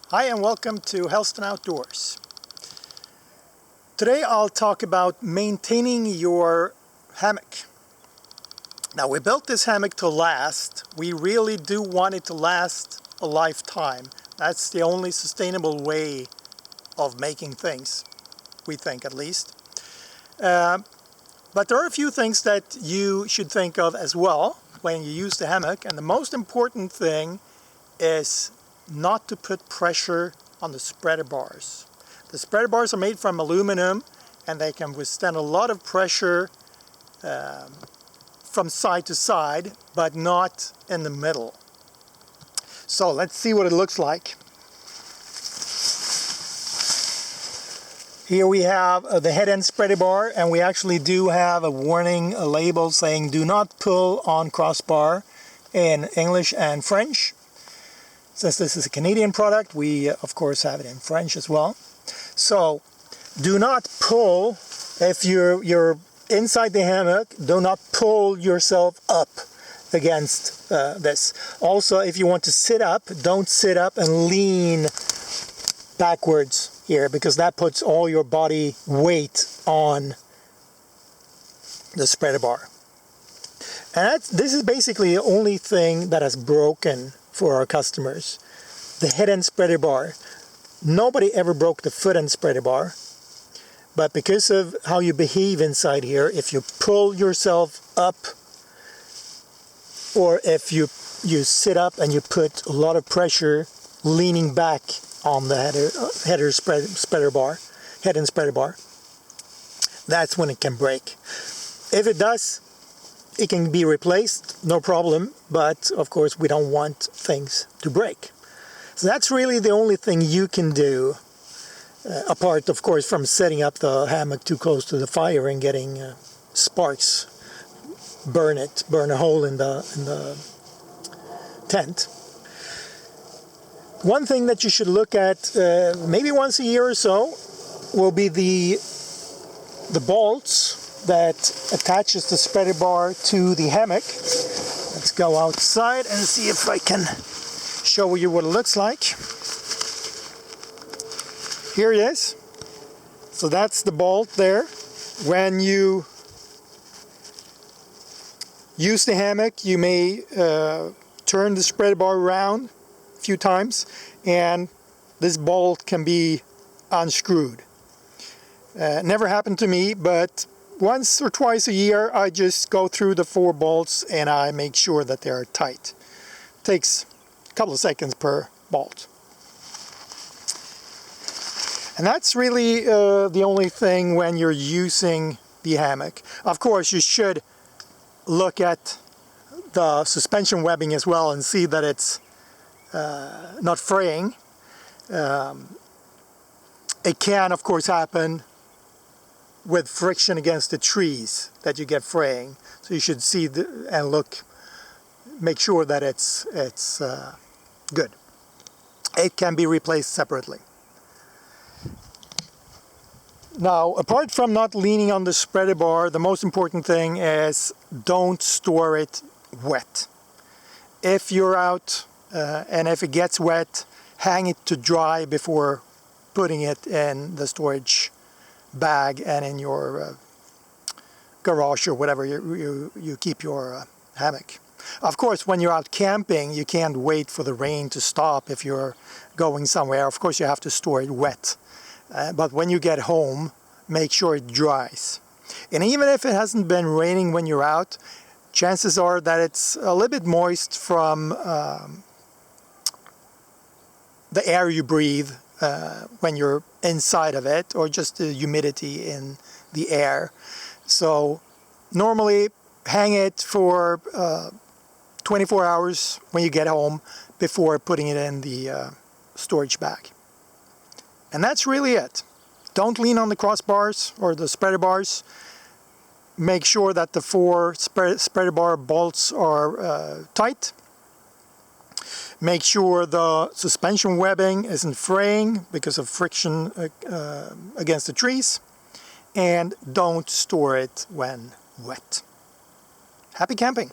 Hi and welcome to Helsdon Outdoors. Today I'll talk about maintaining your hammock. Now, we built this hammock to last. We really do want it to last a lifetime. That's the only sustainable way of making things, we think at least. But there are a few things that you should think of as well when you use the hammock, and the most important thing is not to put pressure on the spreader bars. The spreader bars are made from aluminum and they can withstand a lot of pressure from side to side, but not in the middle. So let's see what it looks like. Here we have the head end spreader bar, and we actually do have a warning, a label saying do not pull on crossbar in English and French. Since this is a Canadian product, we of course have it in French as well. So do not pull, if you're inside the hammock, do not pull yourself up against this. Also, if you want to sit up, don't sit up and lean backwards here, because that puts all your body weight on the spreader bar. And this is basically the only thing that has broken for our customers. The head end spreader bar. Nobody ever broke the foot end spreader bar, but because of how you behave inside here, if you pull yourself up, or if you sit up and you put a lot of pressure leaning back on the head end spreader bar, that's when it can break. If it does, it can be replaced, no problem, but of course we don't want things to break. So that's really the only thing you can do, apart of course from setting up the hammock too close to the fire and getting sparks, burn a hole in the tent. One thing that you should look at maybe once a year or so will be the bolts that attaches the spreader bar to the hammock. Let's go outside and see if I can show you what it looks like. Here it is. So that's the bolt there. When you use the hammock, you may turn the spreader bar around a few times, and this bolt can be unscrewed. Never happened to me, but once or twice a year I just go through the 4 bolts and I make sure that they are tight. It takes a couple of seconds per bolt. And that's really the only thing when you're using the hammock. Of course, you should look at the suspension webbing as well and see that it's not fraying. It can of course happen with friction against the trees that you get fraying. So you should see and look, make sure that it's good. It can be replaced separately. Now, apart from not leaning on the spreader bar, the most important thing is don't store it wet. If you're out and if it gets wet, hang it to dry before putting it in the storage bag and in your garage or whatever you keep your hammock. Of course, when you're out camping, you can't wait for the rain to stop if you're going somewhere. Of course, you have to store it wet. But when you get home, make sure it dries. And even if it hasn't been raining when you're out, chances are that it's a little bit moist from the air you breathe when you're inside of it, or just the humidity in the air. So normally hang it for 24 hours when you get home before putting it in the storage bag. And that's really it. Don't lean on the crossbars or the spreader bars. Make sure that the 4 spreader bar bolts are tight. Make sure the suspension webbing isn't fraying because of friction against the trees. And don't store it when wet. Happy camping!